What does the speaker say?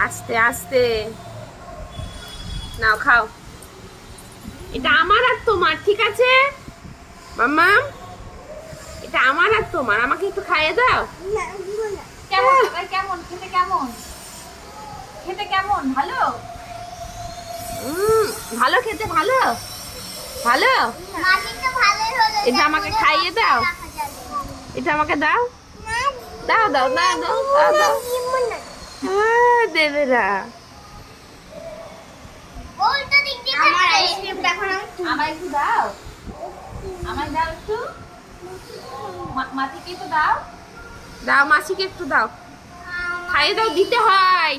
আস্তে আস্তে নাও খাও। এটা আমার আর তোমার, ঠিক আছে মাম্মা? এটা আমার আর তোমার, আমাকে একটু খাইয়ে দাও। কেমন কেমন খেতে, কেমন খেতে, কেমন? ভালো ভালো খেতে, ভালো ভালো। এটা আমাকে খাইয়ে দাও, এটা আমাকে দাও দাও দাও দাও দাও দাও দাও। দেবে না। আমায় একটু দাও, আমায় দাও একটু, মাটিকে একটু দাও। দাও মাসিকে একটু দাও, খাইয়ে দাও, দিতে হয়।